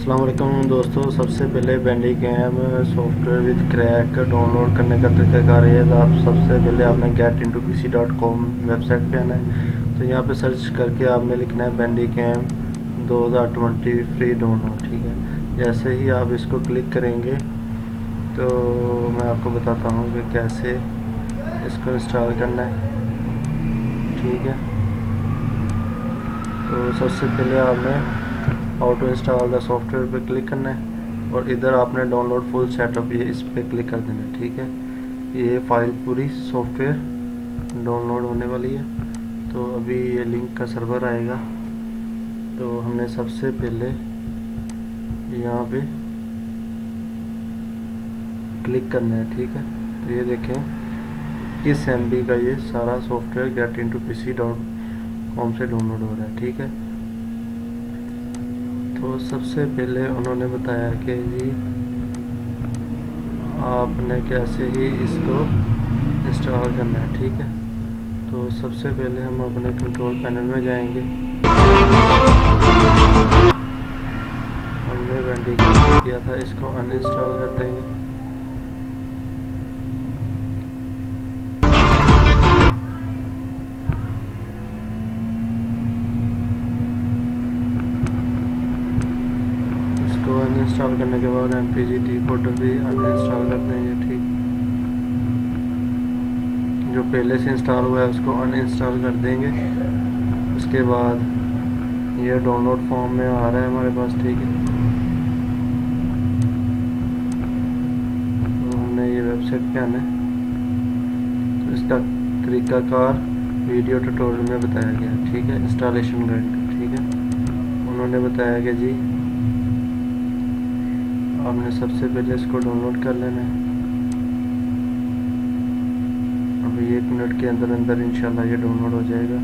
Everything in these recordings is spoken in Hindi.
अस्सलाम वालेकुम दोस्तों, सबसे पहले बैंडीकैम सॉफ्टवेयर विद क्रैक डाउनलोड करने का तरीकाकार है। तो आप सबसे पहले आपने getintopc.com वेबसाइट पे आना है। तो यहाँ पे सर्च करके आपने लिखना है बैंडीकैम 2020 फ्री डाउनलोड। ठीक है, जैसे ही आप इसको क्लिक करेंगे तो मैं आपको बताता हूँ कि कैसे इसको इंस्टॉल करना है। ठीक है, तो सबसे पहले आपने how to install the software पे क्लिक करना है और इधर आपने डाउनलोड फुल सेटअप ये इस पे क्लिक कर देना है। ठीक है, ये फाइल पूरी सॉफ्टवेयर डाउनलोड होने वाली है। तो अभी ये लिंक का सर्वर आएगा। तो हमने सबसे पहले यहाँ पे क्लिक करना है। ठीक है, तो ये देखें इस MB का ये सारा सॉफ्टवेयर getintopc.com से डाउनलोड हो रहा है। ठीक है, तो सबसे पहले उन्होंने बताया कि जी आपने कैसे ही इसको इंस्टॉल करना है। ठीक है, तो सबसे पहले हम अपने कंट्रोल पैनल में जाएंगे। हमने बैंडीकैम किया था, इसको अनइंस्टॉल कर देंगे। इसको अनइंस्टॉल करने के बाद MPG फोल्डर भी अनइंस्टॉल कर देंगे। ठीक, जो पहले से इंस्टॉल हुआ है उसको अनइंस्टॉल कर देंगे। उसके बाद ये डाउनलोड फॉर्म में आ रहा है हमारे पास। ठीक है, तो हमने ये वेबसाइट पे आना है। तो इसका तरीकाकार वीडियो ट्यूटोरियल में बताया गया है। ठीक है, इंस्टॉलेशन गाइड। ठीक है, उन्होंने बताया कि जी आपने सबसे पहले इसको डाउनलोड कर लेना है। अभी 1 मिनट के अंदर अंदर इंशाल्लाह ये डाउनलोड हो जाएगा।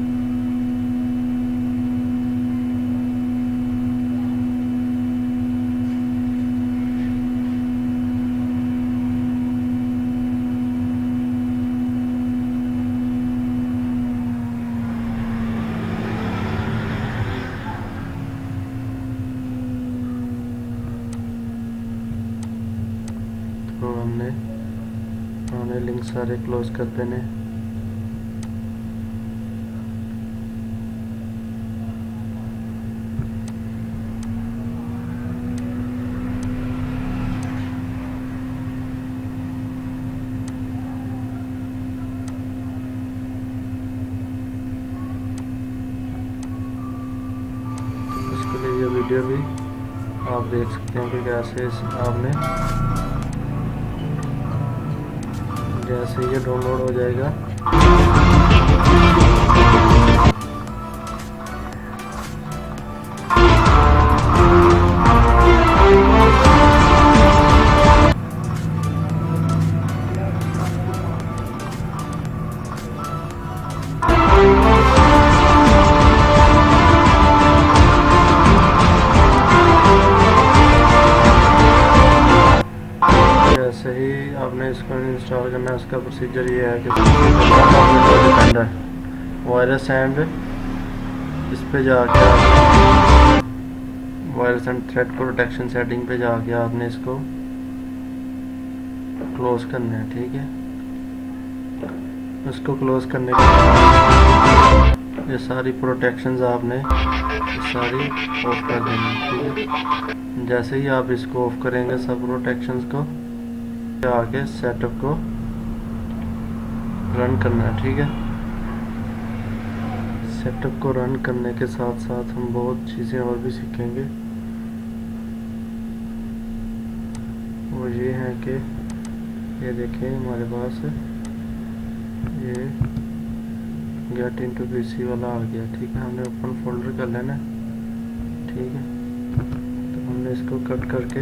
तो हमने लिंक सारे क्लोज कर देने। इसके लिए ये वीडियो भी आप देख सकते हैं कि कैसे आपने जैसे ये डाउनलोड हो जाएगा जैसे ही आपने इसको इंस्टॉल करना है। उसका प्रोसीजर ये है कि डिफेंडर वायरस एंड इस पे जाके virus and threat protection setting पे जाके आपने इसको क्लोज करना है। ठीक है, उसको क्लोज करने के बाद ये सारी प्रोटेक्शंस आपने सारी ऑफ कर देनी है। ठीक है, जैसे ही आप इसको ऑफ करेंगे सब प्रोटेक्शंस को, आगे सेटअप को रन करना है। ठीक है, सेटअप को रन करने के साथ साथ हम बहुत चीज़ें और भी सीखेंगे। वो ये है कि ये देखें हमारे पास ये getintopc वाला आ गया। ठीक है, हमने ओपन फोल्डर कर लेना। ठीक है, तो हमने इसको कट करके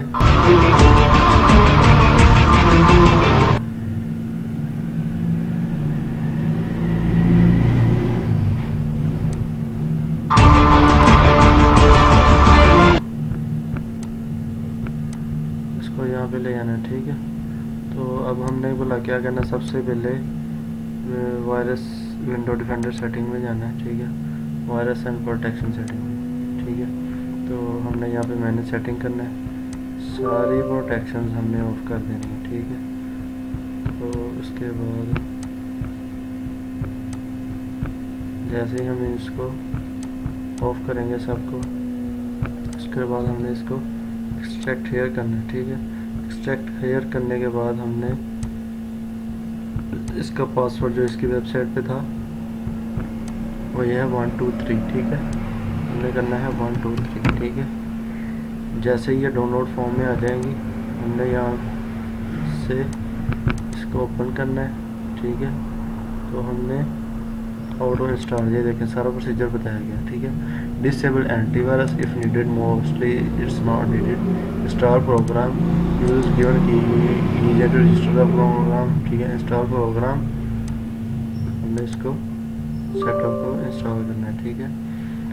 इसको यहाँ पे ले आना है। ठीक है, तो अब हमने बोला क्या करना, सबसे पहले वायरस विंडो डिफेंडर सेटिंग में जाना है। ठीक है, वायरस एंड प्रोटेक्शन सेटिंग में। ठीक है, तो हमने यहाँ पे मैंने सेटिंग करना है, सारी प्रोटेक्शंस हमने ऑफ कर देनी है, ठीक है। तो उसके बाद जैसे ही हम इसको ऑफ करेंगे सबको, उसके बाद हमने इसको एक्सट्रैक्ट हेयर करना है, ठीक है। एक्सट्रैक्ट हेयर करने के बाद हमने इसका पासवर्ड जो इसकी वेबसाइट पे था वो ये है 1 2 3, ठीक है। हमने करना है 1 2 3, ठीक है। जैसे ही ये डाउनलोड फॉर्म में आ जाएंगी, हमने यहाँ से इसको ओपन करना है, ठीक है। तो हमने ऑटो इंस्टॉल, ये देखें सारा प्रोसीजर बताया गया, ठीक है। Disable antivirus if needed, mostly it's not needed. Install program, use given key needed to register the program, ठीक है। इंस्टॉल प्रोग्राम, हमने इसको सेटअप को इंस्टॉल करना है, ठीक है।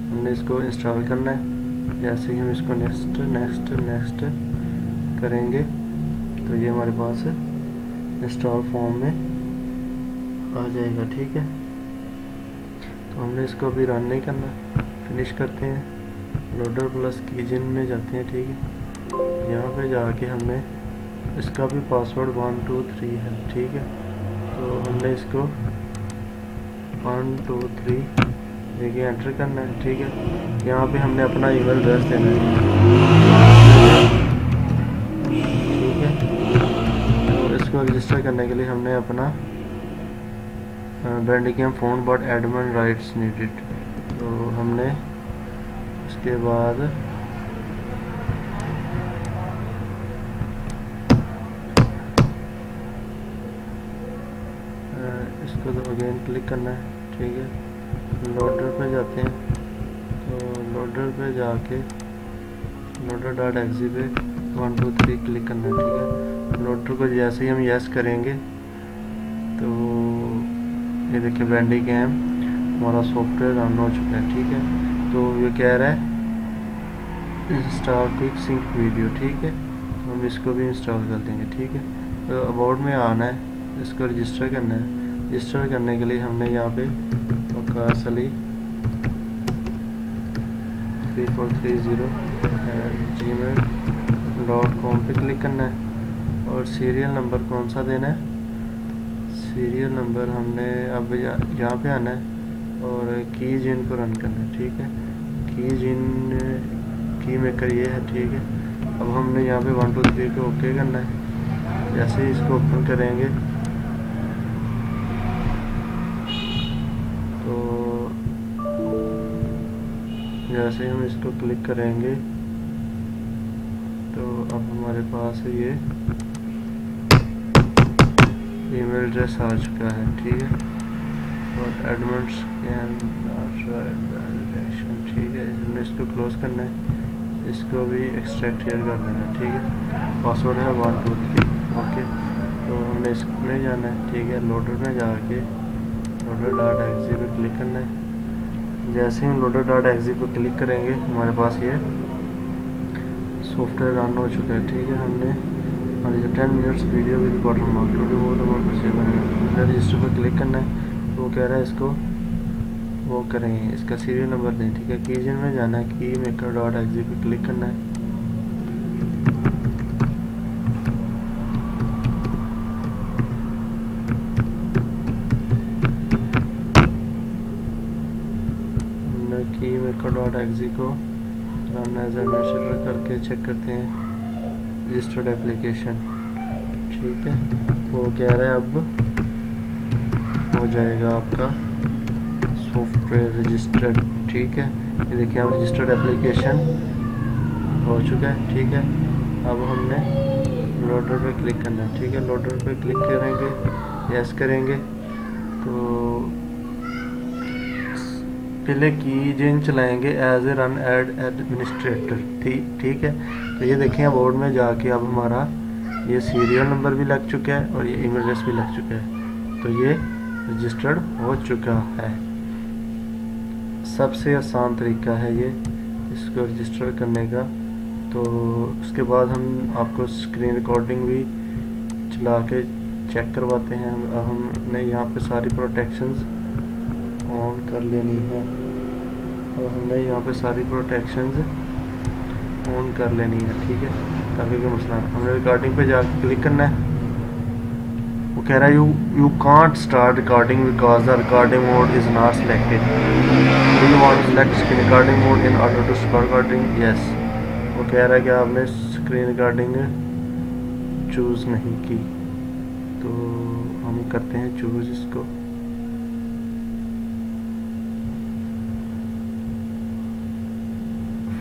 हमने इसको इंस्टॉल करना है। जैसे ही हम इसको नेक्स्ट नेक्स्ट नेक्स्ट करेंगे तो ये हमारे पास इंस्टॉल फॉर्म में आ जाएगा, ठीक है। तो हमने इसको अभी रन नहीं करना, फिनिश करते हैं। लोडर प्लस कीजिन में जाते हैं, ठीक है। यहाँ पे जाके हमने इसका भी पासवर्ड 1 2 3 है, ठीक है। तो हमने इसको 1 2 3 देखिए एंटर करना है, ठीक है। यहाँ पे हमने अपना ईमेल एड्रेस देना है, ठीक है। तो इसको रजिस्टर करने के लिए हमने अपना Bandicam phone but admin rights needed, तो हमने उसके बाद इसको तो अगेन क्लिक करना है, ठीक है। लोडर पे जाते हैं, तो लोडर पे जाके loader.exe पे 1 2 3 क्लिक करना है, ठीक है। लोडर को जैसे ही हम यस करेंगे तो ये देखिए बैंडिकम हमारा सॉफ्टवेयर रन हो चुका है, ठीक है। तो ये कह रहा है इंस्टॉल क्विक सिंक वीडियो, ठीक है। तो हम इसको भी इंस्टॉल कर देंगे, ठीक है। तो अबाउट में आना है, इसको रजिस्टर करना है। रजिस्टर करने के लिए हमने यहाँ पे वकासली 3430 gmail.com पे क्लिक करना है और सीरियल नंबर कौन सा देना है। सीरियल नंबर हमने अब यहाँ पे आना है और की जिन को रन करना है, ठीक है। की जिन की मेकर ये है, ठीक है। अब हमने यहाँ पे 1 2 3 को ओके करना है। जैसे ही इसको ओपन करेंगे तो जैसे ही हम इसको क्लिक करेंगे तो अब हमारे पास ये ईमेल एड्रेस आ चुका है, ठीक है। और एडमिन्स कैन ठीक है। हमने इसको क्लोज करना है, इसको भी एक्सट्रैक्ट हियर कर देना है, ठीक है। पासवर्ड है 1 2 3, ओके। तो हमने इसमें जाना है, ठीक है। लोडर में जाके loader.exe पे क्लिक करना है। जैसे ही हम loader.exe पे क्लिक करेंगे हमारे पास ये सॉफ्टवेयर रन हो चुका है, ठीक है। हमने 10 minutes video with water mark to devote about register पर क्लिक करना है। तो वो कह रहा है इसको वो करेंगे, इसका सीरियल नंबर दें, ठीक है। कीजिन में जाना है, की मेकर.exe पे क्लिक करना है। की मेकर.exe को रन एज एडमिनिस्ट्रेटर करके चेक करते हैं रजिस्टर्ड एप्लीकेशन, ठीक है। वो कह रहा है अब हो जाएगा आपका सॉफ्टवेयर रजिस्टर्ड, ठीक है। ये देखिए अब रजिस्टर्ड एप्लीकेशन हो चुका है, ठीक है। अब हमने लोडर पे क्लिक करना है, ठीक है। लोडर पे क्लिक करेंगे, यस करेंगे तो पहले की जिन चलाएंगे as a run ad administrator, ठीक है। तो ये देखें अबाउट में जाके अब हमारा ये सीरियल नंबर भी लग चुका है और ये ईमेल एड्रेस भी लग चुका है, तो ये रजिस्टर्ड हो चुका है। सबसे आसान तरीका है ये इसको रजिस्टर करने का। तो उसके बाद हम आपको स्क्रीन रिकॉर्डिंग भी चला के चेक करवाते हैं। हमने यहाँ पे सारी प्रोटेक्शंस ऑन कर लेनी है और हमने यहाँ पे सारी प्रोटेक्शंस ऑन कर लेनी है, ठीक है, ताकि कोई मसला ना। हमने रिकॉर्डिंग पे जाकर क्लिक करना है। वो कह रहा है you can't start recording because the recording mode is not selected, do you want to select screen recording mode in order to start recording, yes. वो कह रहा है कि आपने स्क्रीन रिकॉर्डिंग चूज़ नहीं की, तो हम करते हैं चूज़ इसको।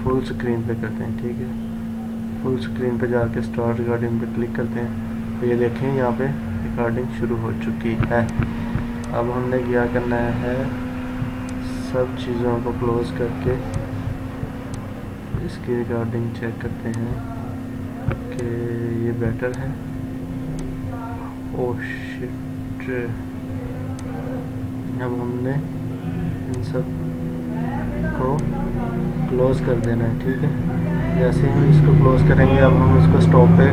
फुल स्क्रीन पे करते हैं, ठीक है। फुल स्क्रीन पे जाके स्टार्ट रिकॉर्डिंग पे क्लिक करते हैं, तो ये देखें यहाँ पे रिकॉर्डिंग शुरू हो चुकी है। अब हमने क्या करना है, सब चीज़ों को क्लोज करके इसकी रिकॉर्डिंग चेक करते हैं कि ये बेटर है। ओह शिट, अब हमने इन सब को क्लोज कर देना है, ठीक है। जैसे हम इसको क्लोज करेंगे, अब हम इसको स्टॉप पे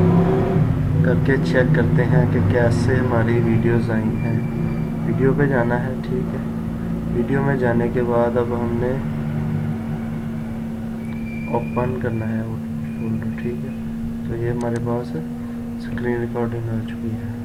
करके चेक करते हैं कि कैसे हमारी वीडियोस आई हैं। वीडियो पे जाना है, ठीक है। वीडियो में जाने के बाद अब हमने ओपन करना है वो फोल्डर, ठीक है। तो ये हमारे पास स्क्रीन रिकॉर्डिंग आ चुकी है।